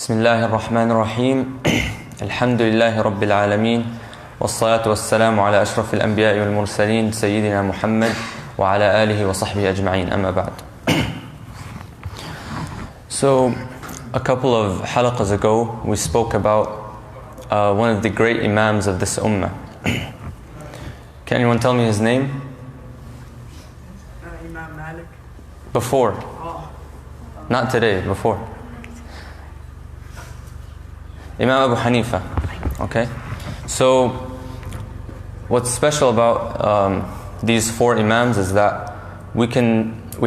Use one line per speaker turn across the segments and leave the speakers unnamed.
بسم الله الرحمن الرحيم الحمد لله رب العالمين والصلاة والسلام على أشرف الأنبياء والمرسلين سيدنا محمد وعلى آله وصحبه أجمعين أما بعد. So a couple of halaqas ago we spoke about one of the great Imams of this ummah. Can anyone tell me his name?
Imam Malik.
Before. Not today, before. Imam Abu Hanifa. Okay? So what's special about these four Imams is that we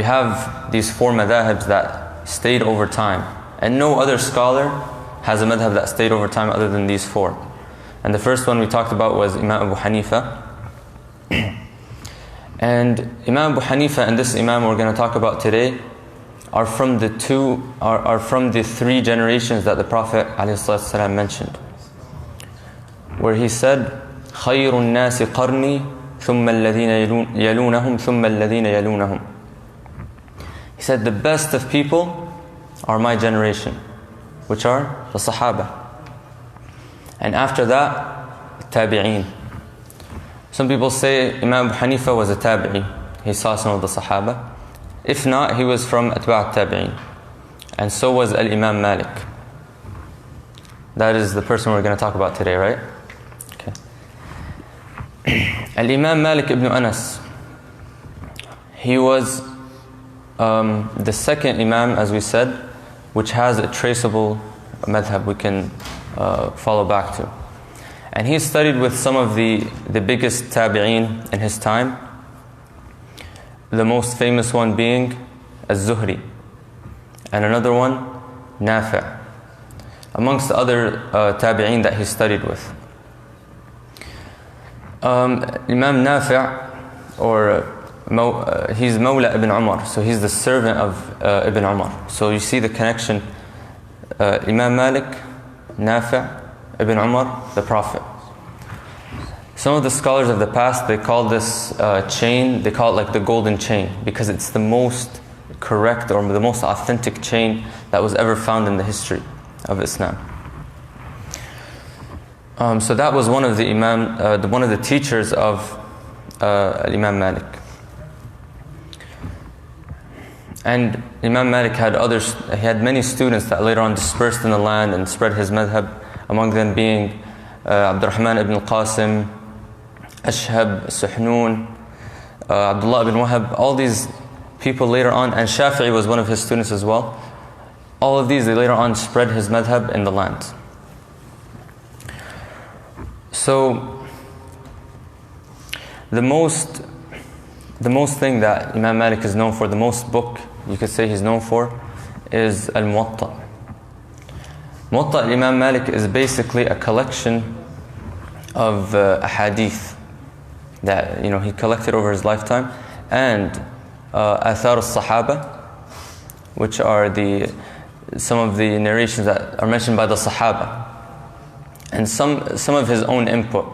have these four madhahibs that stayed over time. And no other scholar has a madhab that stayed over time other than these four. And the first one we talked about was Imam Abu Hanifa. And Imam Abu Hanifa and this Imam we're going to talk about today are from the three generations that the Prophet ﷺ mentioned, where he said, خَيْرُ النَّاسِ قَرْنِي ثُمَّ الَّذِينَ يَلُونَهُمْ ثُمَّ الَّذِينَ يَلُونَهُمْ. He said, the best of people are my generation, which are the Sahaba. And after that, Tabi'een. Some people say Imam Abu Hanifa was a Tabi'i. He saw some of the Sahaba. If not, he was from Atba' Tabi'een. And so was Imam Malik. That is the person we're going to talk about today, right? Okay. Imam Malik ibn Anas. He was the second Imam, as we said, which has a traceable madhab we can follow back to. And he studied with some of the biggest tabi'een in his time. The most famous one being Az-Zuhri. And another one, Nafi'. Amongst the other tabi'een that he studied with. Imam Nafi', he's Mawla ibn Umar. So he's the servant of Ibn Umar. So you see the connection. Imam Malik, Nafi', Ibn Umar, the Prophet. Some of the scholars of the past, they call this chain, they call it like the golden chain, because it's the most correct or the most authentic chain that was ever found in the history of Islam. So that was one of the one of the teachers of Imam Malik. And Imam Malik he had many students that later on dispersed in the land and spread his madhab, among them being Abdurrahman ibn al-Qasim, Ashhab, Suhnun, Abdullah ibn Wahab, all these people later on, and Shafi'i was one of his students as well. All of these, they later on spread his madhab in the land. So, the most thing that Imam Malik is known for, the most book you could say he's known for, is Al-Muwatta. Muwatta Imam Malik is basically a collection of ahadith that he collected over his lifetime, and Athar al-Sahaba, which are some of the narrations that are mentioned by the Sahaba, and some of his own input,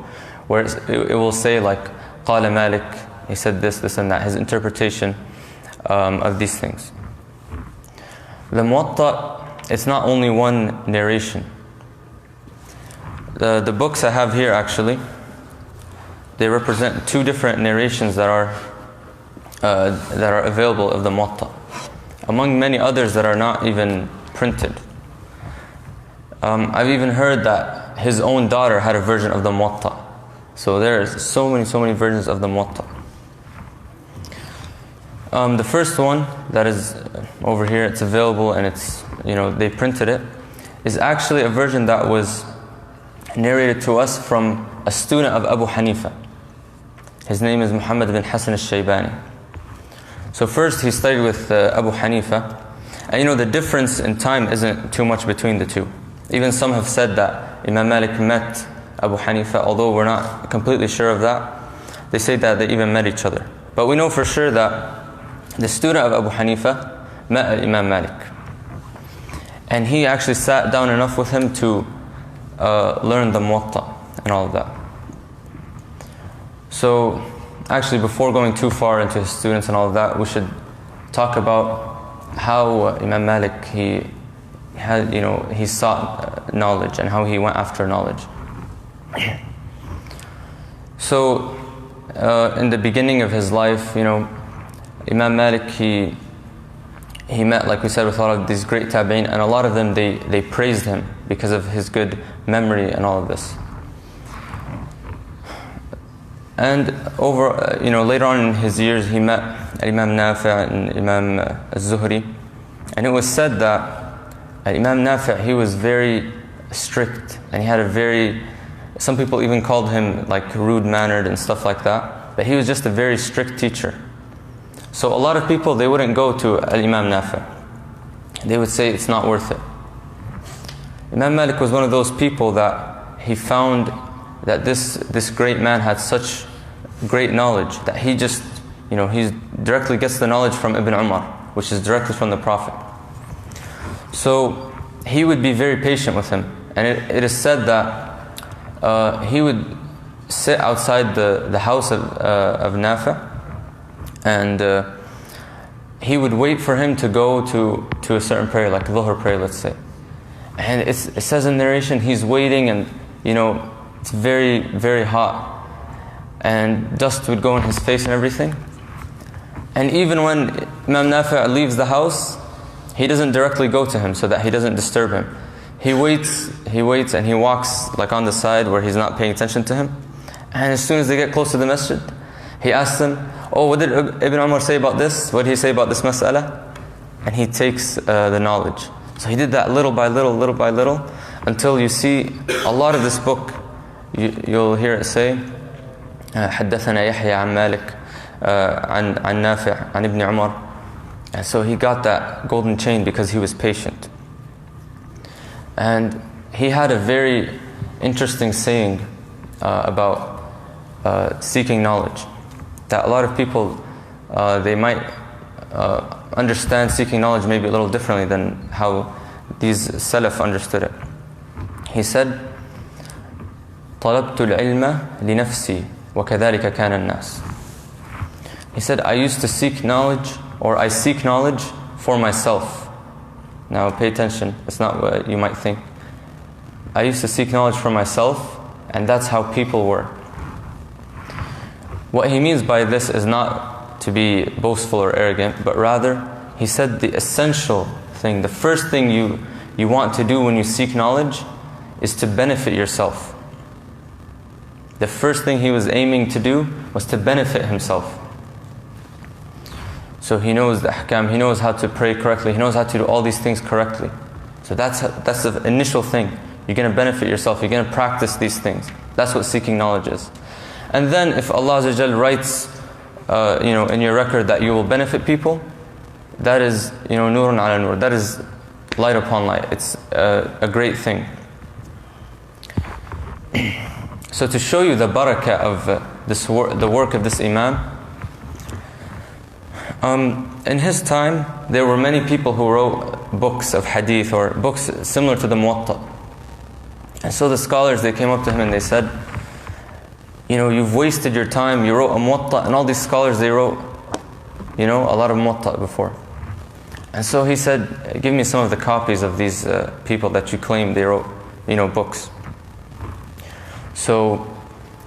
where it will say like Qala Malik, he said this and that, his interpretation of these things. The Muwatta, it's not only one narration. The books I have here actually, they represent two different narrations that are available of the Muwatta, among many others that are not even printed. I've even heard that his own daughter had a version of the Muwatta. So there's so many versions of the Muwatta. The first one that is over here, it's available and it's they printed it, is actually a version that was narrated to us from a student of Abu Hanifa. His name is Muhammad bin Hassan al-Shaybani. So first he studied with Abu Hanifa, and the difference in time isn't too much between the two. Even some have said that Imam Malik met Abu Hanifa, although we're not completely sure of that. They say that they even met each other. But we know for sure that the student of Abu Hanifa met Imam Malik. And he actually sat down enough with him to learn the Muwatta and all of that. So actually, before going too far into his students and all of that, we should talk about how Imam Malik he he sought knowledge and how he went after knowledge. So in the beginning of his life, Imam Malik, he met, like we said, with a lot of these great tabi'in, and a lot of them, they praised him because of his good memory and all of this. And later on in his years, he met Imam Nafi' and Imam al-Zuhri, and it was said that Imam Nafi', he was very strict, and he had some people even called him like rude-mannered and stuff like that, but he was just a very strict teacher. So a lot of people, they wouldn't go to Imam Nafi'. They would say it's not worth it. Imam Malik was one of those people that he found that this great man had such great knowledge that he just, he directly gets the knowledge from Ibn Umar, which is directly from the Prophet. So he would be very patient with him. And it is said that he would sit outside the house of Nafi', and he would wait for him to go to a certain prayer, like Dhuhr prayer, let's say. And it says in narration, he's waiting, and it's very, very hot, and dust would go in his face and everything. And even when Imam Nafi' leaves the house, he doesn't directly go to him so that he doesn't disturb him. He waits, and he walks like on the side where he's not paying attention to him. And as soon as they get close to the masjid, he asks them, "Oh, what did Ibn Umar say about this? What did he say about this mas'ala?" And he takes the knowledge. So he did that little by little, until you see a lot of this book, you'll hear it say, حدثنا يحيى عن مالك عن نافع عن ابن عمر. And so he got that golden chain because he was patient. And he had a very interesting saying about seeking knowledge, that a lot of people, they might understand seeking knowledge maybe a little differently than how these Salaf understood it. He said, طلبت العلم لنفسي وكذلك كان الناس. He said, I used to seek knowledge, or I seek knowledge for myself. Now pay attention, it's not what you might think. I used to seek knowledge for myself, and that's how people were. What he means by this is not to be boastful or arrogant, but rather, he said the essential thing, the first thing you want to do when you seek knowledge is to benefit yourself. The first thing he was aiming to do was to benefit himself. So he knows the ahkam, he knows how to pray correctly, he knows how to do all these things correctly. So that's the initial thing. You're going to benefit yourself, you're going to practice these things. That's what seeking knowledge is. And then if Allah Azza wa Jal writes in your record that you will benefit people, that is nurun ala nur, that is light upon light. It's a great thing. So to show you the barakah of the work of this Imam, in his time there were many people who wrote books of hadith or books similar to the Muwatta. And so the scholars, they came up to him and they said, you've wasted your time, you wrote a Muwatta, and all these scholars, they wrote a lot of Muwatta before. And so he said, give me some of the copies of these people that you claim they wrote books. So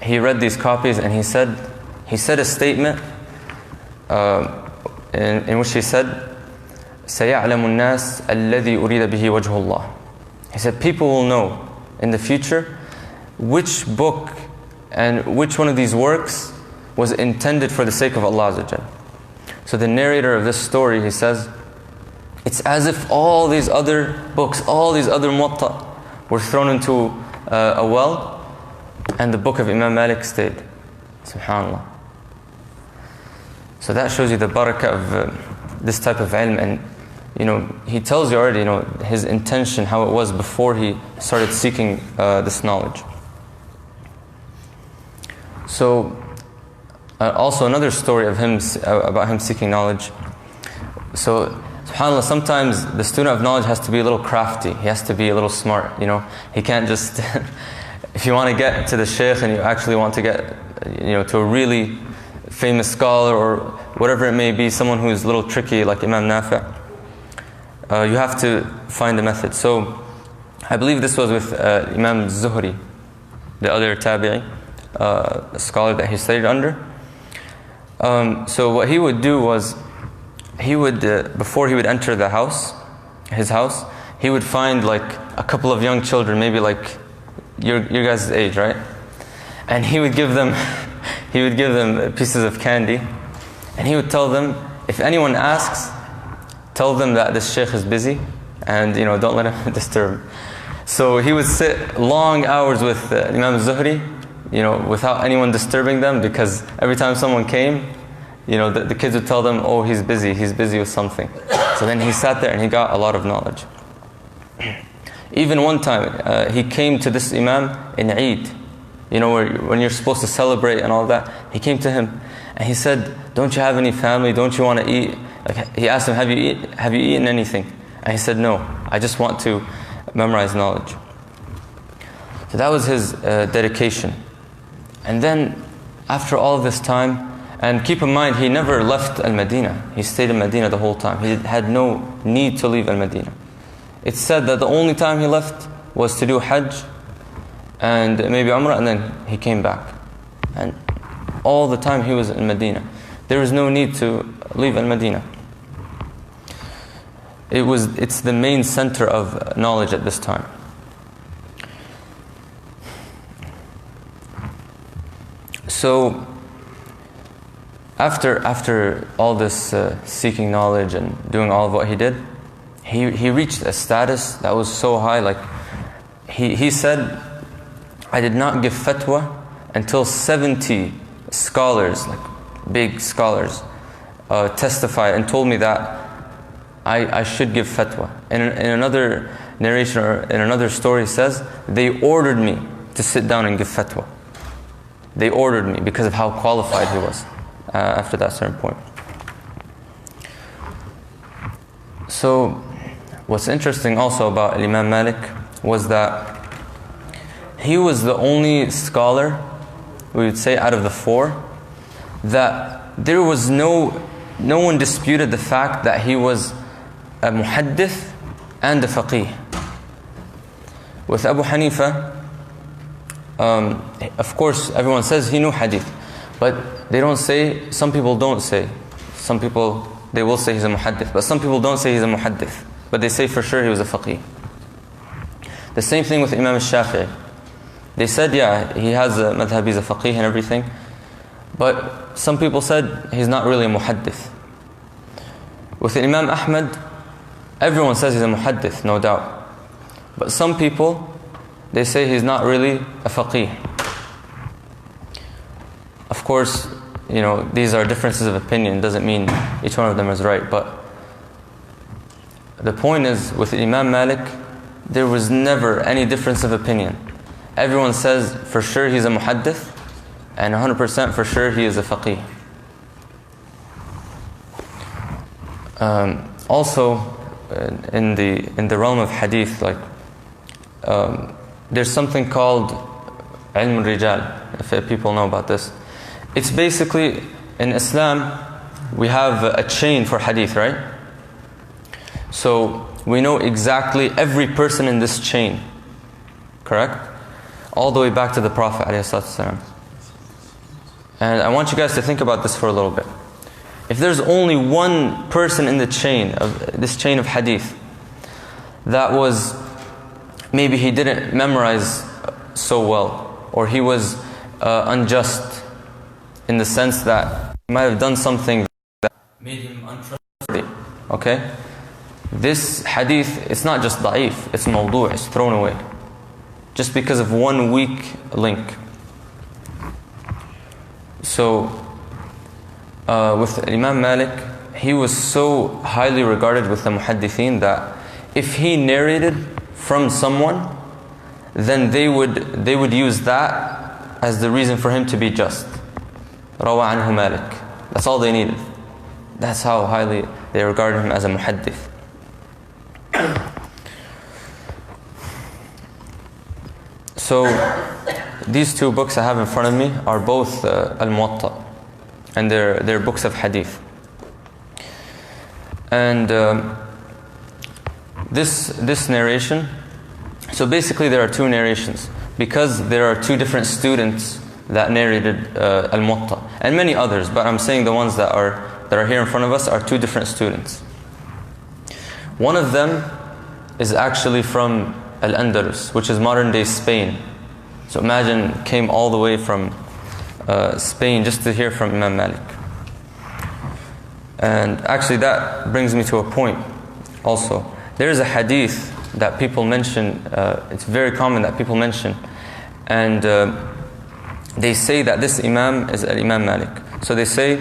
he read these copies, and he said a statement in which he said, سَيَعْلَمُ النَّاسِ الَّذِي أُرِيدَ بِهِ وَجْهُ اللَّهِ. He said, people will know in the future which book and which one of these works was intended for the sake of Allah Azza wa Jal. So the narrator of this story, he says, it's as if all these other books, all these other Muwatta were thrown into a well, and the book of Imam Malik stayed. SubhanAllah. So that shows you the barakah of this type of ilm. And he tells you already his intention, how it was before he started seeking this knowledge. So also another story of him about him seeking knowledge. So SubhanAllah, sometimes the student of knowledge has to be a little crafty. He has to be a little smart. He can't just if you want to get to the shaykh and you actually want to get to a really famous scholar or whatever it may be, someone who's a little tricky like Imam Nafi', you have to find a method. So I believe this was with Imam Zuhri, the other tabi'i, a scholar that he studied under. So what he would do was, he would, before he would enter the house, his house, he would find like a couple of young children, maybe like your guys' age, right? And he would give them, pieces of candy, and he would tell them, if anyone asks, tell them that this sheikh is busy, and don't let him disturb. So he would sit long hours with Imam Zuhri, without anyone disturbing them, because every time someone came, the kids would tell them, oh, he's busy with something. So then he sat there and he got a lot of knowledge. Even one time, he came to this Imam in Eid, when you're supposed to celebrate and all that. He came to him and he said, don't you have any family? Don't you want to eat? He asked him, have you eaten anything? And he said, no, I just want to memorize knowledge. So that was his dedication. And then after all this time, and keep in mind, he never left Al-Madinah. He stayed in Medina the whole time. He had no need to leave Al-Madinah. It's said that the only time he left was to do Hajj and maybe Umrah, and then he came back. And all the time he was in Medina. There was no need to leave Al-Madinah. It's the main center of knowledge at this time. So after all this seeking knowledge and doing all of what he did, he reached a status that was so high. Like he said, I did not give fatwa until 70 scholars, like big scholars, testified and told me that I should give fatwa. In another narration or in another story says, they ordered me to sit down and give fatwa. They ordered me because of how qualified he was after that certain point. So what's interesting also about Imam Malik was that he was the only scholar, we would say, out of the four, that there was no one disputed the fact that he was a muhaddith and a faqih. With Abu Hanifa, of course everyone says he knew hadith, but they don't say, some people don't say, some people, they will say he's a muhaddith, but some people don't say he's a muhaddith, but they say for sure he was a faqih. The same thing with Imam al-Shafi'i. They said, yeah, he has a madhab, he's a faqih and everything, but some people said he's not really a muhaddith. With Imam Ahmad, everyone says he's a muhaddith, no doubt. But some people, they say he's not really a faqih. Of course, these are differences of opinion. Doesn't mean each one of them is right. But the point is, with Imam Malik, there was never any difference of opinion. Everyone says for sure he's a muhaddith, and 100% for sure he is a faqih. Also, in the realm of hadith, like there's something called ilm al-rijal, if people know about this. It's basically, in Islam, we have a chain for hadith, right? So we know exactly every person in this chain, correct? All the way back to the Prophet ﷺ. And I want you guys to think about this for a little bit. If there's only one person in the chain, of this chain of hadith, that was, maybe he didn't memorize so well, or he was unjust, in the sense that he might have done something that made him untrustworthy, okay? This hadith, it's not just da'if, it's mawdu', it's thrown away, just because of one weak link. So, with Imam Malik, he was so highly regarded with the muhaddithin that if he narrated from someone, then they would use that as the reason for him to be just. Rawa anhu Malik. That's all they needed. That's how highly they regarded him as a muhaddith. So these two books I have in front of me are both Al-Muwatta, and they're books of hadith. And this narration, so basically there are two narrations, because there are two different students that narrated Al-Muwatta, and many others, but I'm saying the ones that are here in front of us are two different students. One of them is actually from Al-Andalus, which is modern day Spain. So imagine, came all the way from Spain just to hear from Imam Malik. And actually that brings me to a point also. There is a hadith that people mention, it's very common that people mention, and they say that this Imam is Imam Malik. So they say,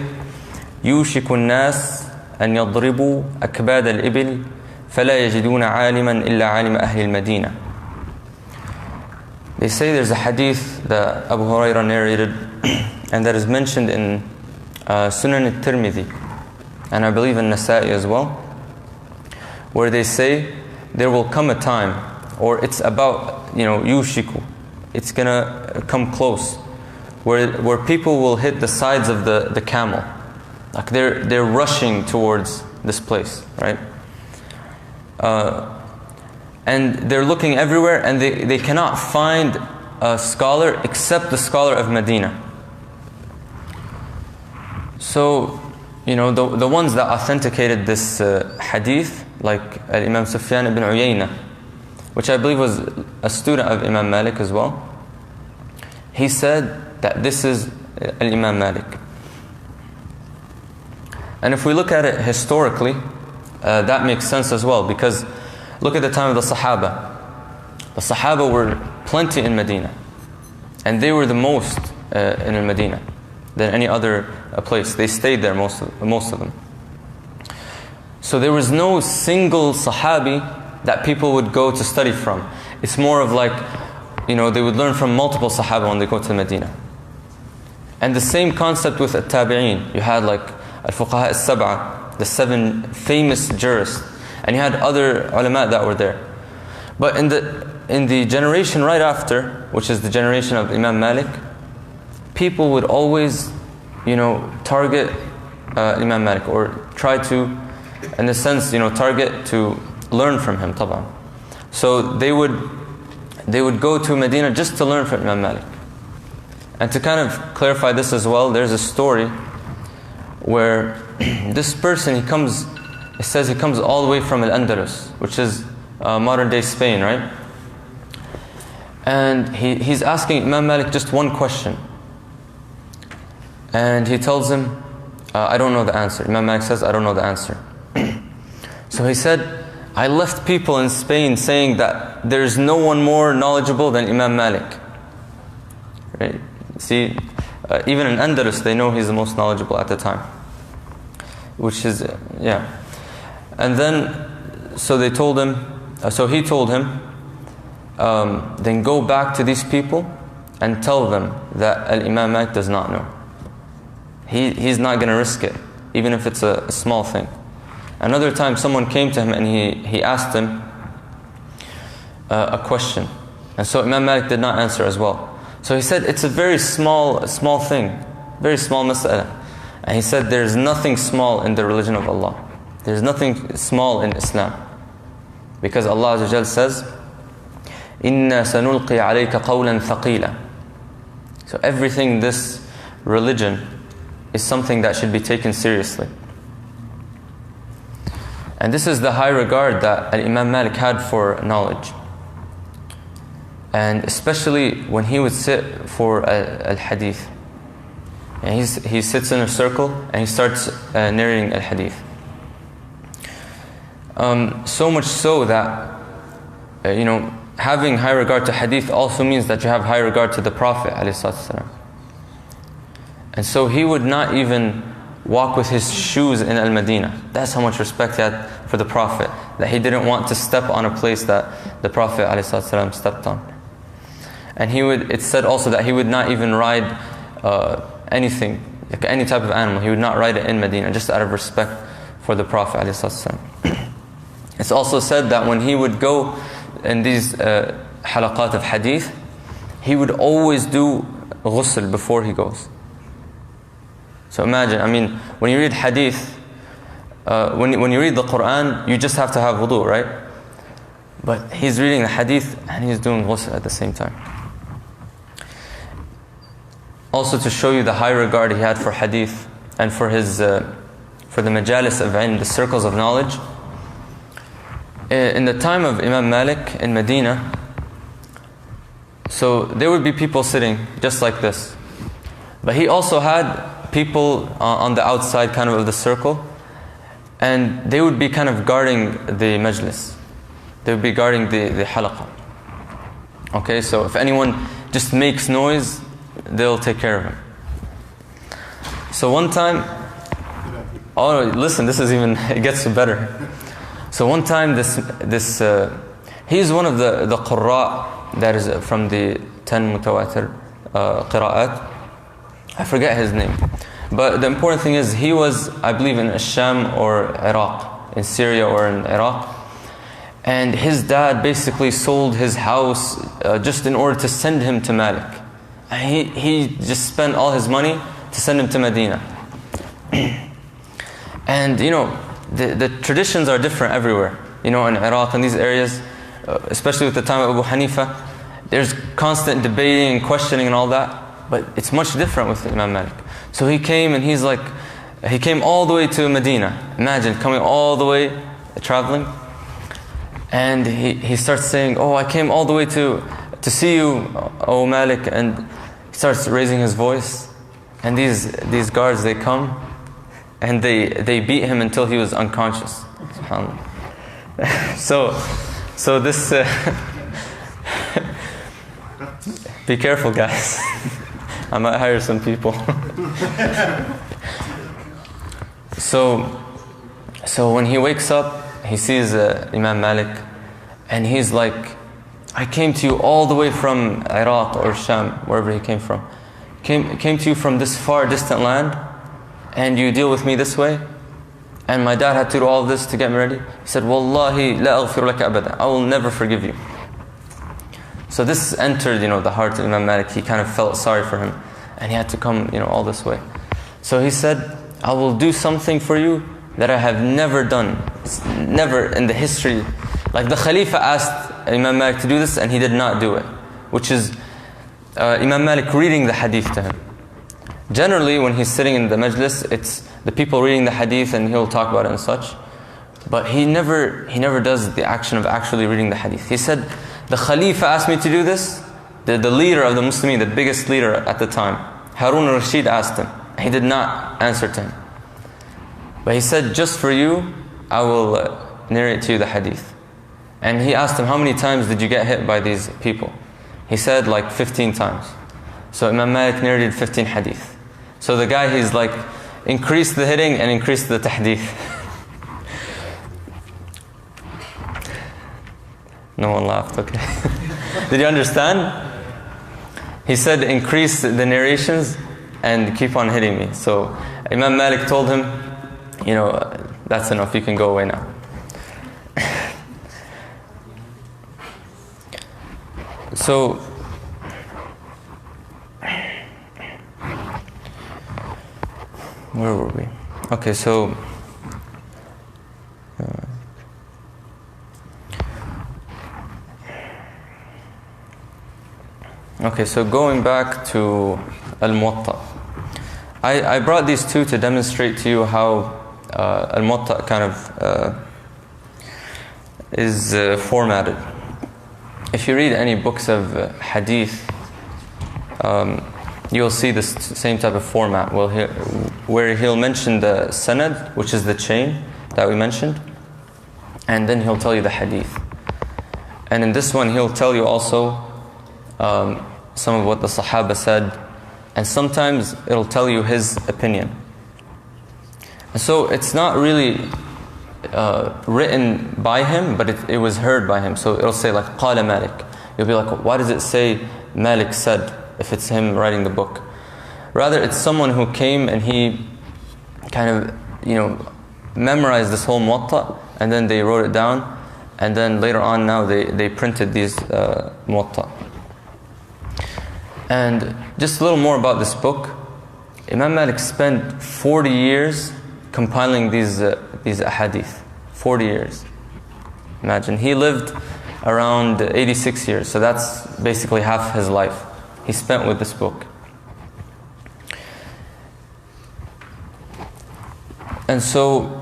يُوشِكُ النَّاسِ أَنْ يَضْرِبُوا أَكْبَادَ الْإِبِلِ فَلَا يَجِدُونَ عَالِمًا إِلَّا عَالِمَ أَهْلِ الْمَدِينَةِ. They say there's a hadith that Abu Hurairah narrated, and that is mentioned in Sunan al-Tirmidhi, and I believe in Nasa'i as well, where they say there will come a time, or it's about, yushiku, it's gonna come close, where people will hit the sides of the camel, like they're rushing towards this place, right? And they're looking everywhere, and they cannot find a scholar except the scholar of Medina. So, the ones that authenticated this hadith, like Imam Sufyan ibn Uyayna, which I believe was a student of Imam Malik as well, he said that this is Imam Malik. And if we look at it historically, that makes sense as well, because look at the time of the Sahaba. The Sahaba were plenty in Medina, and they were the most in Medina than any other place. They stayed there, most of them. So there was no single Sahabi that people would go to study from. It's more of like, they would learn from multiple Sahaba when they go to Medina. And the same concept with At-Tabi'een. You had like Al-Fuqaha Al-Sab'a, the 7 famous jurists, and you had other ulama that were there. But in the generation right after, which is the generation of Imam Malik, people would always, target Imam Malik, or try to, in a sense, target to learn from him, طبعا. So they would go to Medina just to learn from Imam Malik. And to kind of clarify this as well, there's a story where this person, it says he comes all the way from Al-Andalus, which is modern day Spain, right? And he's asking Imam Malik just one question. And he tells him, I don't know the answer. Imam Malik says, I don't know the answer. So he said, I left people in Spain saying that there's no one more knowledgeable than Imam Malik. Right? See, even in Andalus, they know he's the most knowledgeable at the time. Which is, And then, so he told him, then go back to these people and tell them that Al-Imam Malik does not know. He's not going to risk it, even if it's a small thing. Another time someone came to him and he asked him a question. And so Imam Malik did not answer as well. So he said, it's a very small thing, very small mas'ala. And he said, there's nothing small in the religion of Allah. There's nothing small in Islam. Because Allah Azza wa Jal says, إِنَّا سَنُلْقِي عَلَيْكَ قَوْلًا ثَقِيلًا. So everything in this religion is something that should be taken seriously. And this is the high regard that Imam Malik had for knowledge. And especially when he would sit for al-hadith. And he sits in a circle and he starts narrating al-hadith. So much so that, having high regard to hadith also means that you have high regard to the Prophet ﷺ. And so he would not even walk with his shoes in Al-Madinah. That's how much respect he had for the Prophet, that he didn't want to step on a place that the Prophet ﷺ stepped on. And it's said also that he would not even ride anything, like any type of animal. He would not ride it in Medina, just out of respect for the Prophet ﷺ. It's also said that when he would go in these halaqat of hadith, he would always do ghusl before he goes. So imagine, when you read hadith, when you read the Quran, you just have to have wudu, right? But he's reading the hadith and he's doing ghusl at the same time. Also to show you the high regard he had for hadith and for his for the majalis of ilm, the circles of knowledge. In the time of Imam Malik in Medina, so there would be people sitting just like this. But he also had people on the outside kind of the circle, and they would be kind of guarding the majlis. They would be guarding the halaqah. Okay, so if anyone just makes noise, they'll take care of him. So one time, oh listen, this is even, it gets better. So one time he's one of the qurra that is from the 10 mutawatir qira'at. I forget his name. But the important thing is he was, I believe, in Sham or Iraq, in Syria or in Iraq. And his dad basically sold his house just in order to send him to Malik. And he just spent all his money to send him to Medina. And you know, the traditions are different everywhere. You know, in Iraq and these areas, especially with the time of Abu Hanifa, there's constant debating and questioning and all that. But it's much different with Imam Malik. So he came and he's like, he came all the way to Medina. Imagine coming all the way, traveling. And he starts saying, oh, I came all the way to see you, O Malik. And he starts raising his voice. And these guards, they come and they beat him until he was unconscious. SubhanAllah. So this, be careful guys. I might hire some people. So when he wakes up, he sees Imam Malik, and he's like, I came to you all the way from Iraq or Sham, wherever he came from. Came to you from this far distant land, and you deal with me this way? And my dad had to do all this to get me ready. He said, Wallahi la aghfiru laka abada. I will never forgive you. So this entered, the heart of Imam Malik. He kind of felt sorry for him, and he had to come, all this way. So he said, I will do something for you that I have never done. It's never in the history. Like the Khalifa asked Imam Malik to do this, and he did not do it. Which is Imam Malik reading the hadith to him. Generally, when he's sitting in the majlis, it's the people reading the hadith, and he'll talk about it and such. But he never does the action of actually reading the hadith. He said, the Khalifa asked me to do this. The leader of the Muslimin, the biggest leader at the time, Harun al-Rashid, asked him. He did not answer to him. But he said, just for you, I will narrate to you the hadith. And he asked him, how many times did you get hit by these people? He said, like 15 times. So Imam Malik narrated 15 hadith. So the guy, he's like, increase the hitting and increase the tahdith. No one laughed, okay. Did you understand? He said, increase the narrations and keep on hitting me. So Imam Malik told him, that's enough, you can go away now. So, where were we? Okay, so going back to Al-Muwatta. I brought these two to demonstrate to you how Al-Muwatta kind of is formatted. If you read any books of hadith, you'll see this same type of format where he'll mention the sanad, which is the chain that we mentioned, and then he'll tell you the hadith. And in this one, he'll tell you also some of what the Sahaba said, and sometimes it'll tell you his opinion. And so it's not really written by him, but it was heard by him. So it'll say like Qala Malik. You'll be like, why does it say Malik said if it's him writing the book? Rather, it's someone who came and he kind of memorized this whole Muwatta, and then they wrote it down, and then later on now they printed these Muwatta. And just a little more about this book. Imam Malik spent 40 years compiling these ahadith. 40 years. Imagine, he lived around 86 years. So that's basically half his life he spent with this book. And so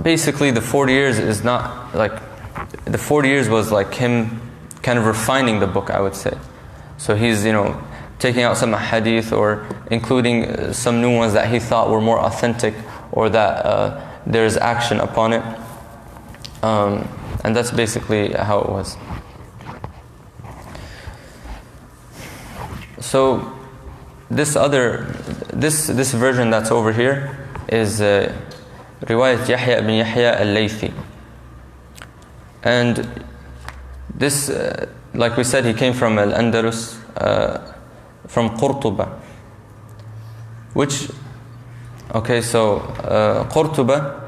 basically the 40 years is not like, the 40 years was like him kind of refining the book, I would say. So he's, taking out some hadith or including some new ones that he thought were more authentic or that there's action upon it. And that's basically how it was. So this version that's over here is Riwayat Yahya ibn Yahya al-Laythi. And this, like we said, he came from Al-Andalus, from Qurtuba. Qurtuba,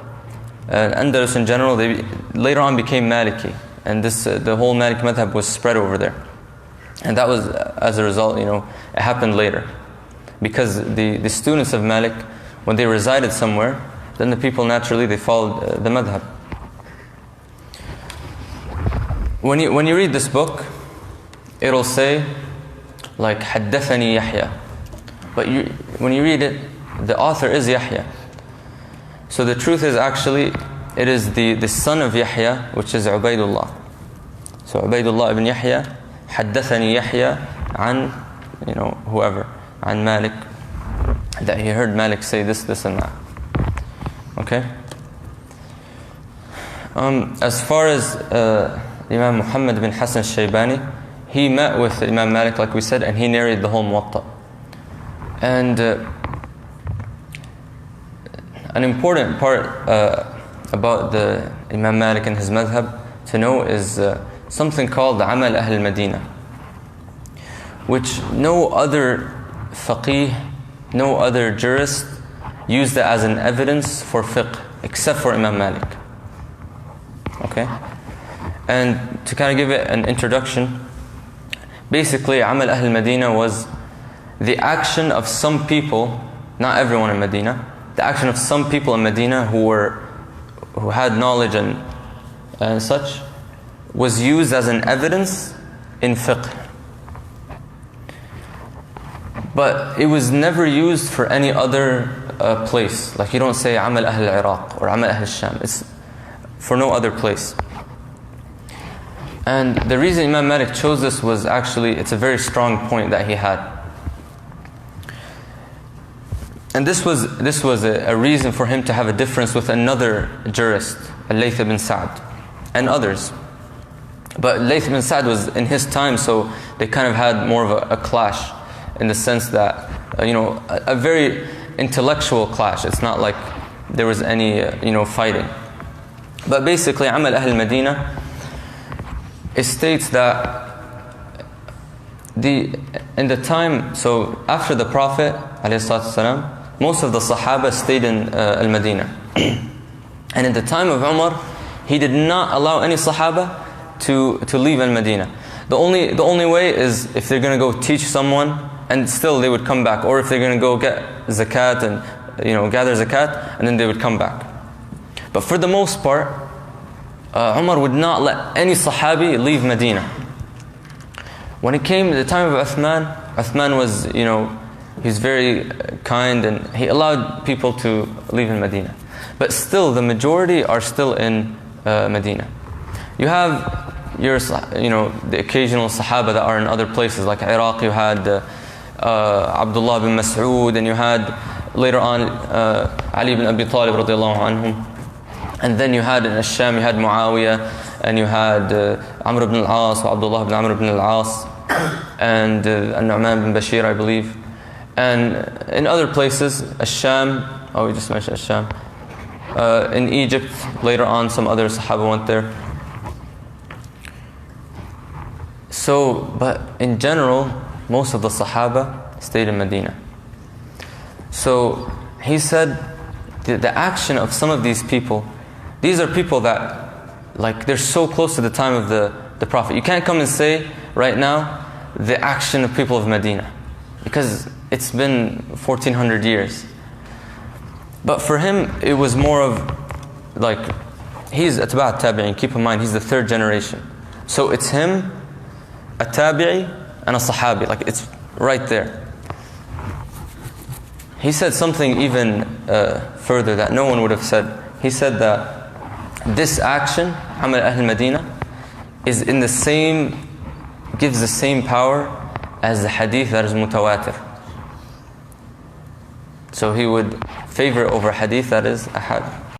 Andalus in general, they later on became Maliki. And the whole Maliki madhab was spread over there. And that was, as a result, it happened later. Because the students of Malik, when they resided somewhere, then the people naturally, they followed the madhab. When you read this book, it'll say, like, حدثني Yahya. But when you read it, the author is Yahya. So the truth is actually, it is the son of Yahya, which is Ubaydullah. So Ubaydullah ibn Yahya, حدثني Yahya عن, whoever, عن Malik, that he heard Malik say this, and that. Okay? As far as Imam Muhammad bin Hassan al-Shaybani, he met with Imam Malik, like we said, and he narrated the whole Muwatta. And an important part about the Imam Malik and his madhab to know is something called Amal Ahl Medina, which no other faqih, no other jurist used it as an evidence for fiqh except for Imam Malik. Okay? And to kind of give it an introduction, basically Amal Ahl Medina was the action of some people, not everyone in Medina, the action of some people in Medina who had knowledge and such, was used as an evidence in fiqh. But it was never used for any other place. Like you don't say Amal Ahl Iraq or Amal Ahl Sham. It's for no other place. And the reason Imam Malik chose this was actually, it's a very strong point that he had. And this was a reason for him to have a difference with another jurist, Al-Layth ibn Sa'd, and others. But Layth ibn Sa'd was in his time, so they kind of had more of a clash, in the sense that, a very intellectual clash. It's not like there was any, fighting. But basically, Amal Ahl Medina, it states that in the time, so after the Prophet ﷺ, most of the Sahaba stayed in Al-Madinah. And in the time of Umar, he did not allow any Sahaba to leave Al-Madinah. The only way is if they're going to go teach someone, and still they would come back, or if they're going to go get zakat and gather zakat, and then they would come back. But for the most part, Umar would not let any Sahabi leave Medina. When it came to the time of Uthman was, he's very kind, and he allowed people to leave in Medina. But still, the majority are still in Medina. You have the occasional Sahaba that are in other places, like Iraq. You had Abdullah bin Mas'ud, and you had later on Ali ibn Abi Talib radiallahu anhum. And then you had in Ash-Sham, you had Muawiyah, and you had Amr ibn al-As, or Abdullah ibn Amr ibn al-As, and Nu'man bin Bashir, I believe. And in other places, Ash-Sham, we just mentioned Ash-Sham. In Egypt, later on, some other Sahaba went there. So, but in general, most of the Sahaba stayed in Medina. So, he said, the action of some of these people, these are people that, like, they're so close to the time of the Prophet. You can't come and say, right now, the action of people of Medina, because it's been 1400 years. But for him, it was more of, like, he's atba' tabi'in, keep in mind, he's the third generation. So it's him, a tabi'i, and a sahabi. Like it's right there. He said something even further that no one would have said. He said that this action, Amal Ahl Medina, is in the same, gives the same power as the hadith that is mutawatir. So he would favor over hadith that is ahad.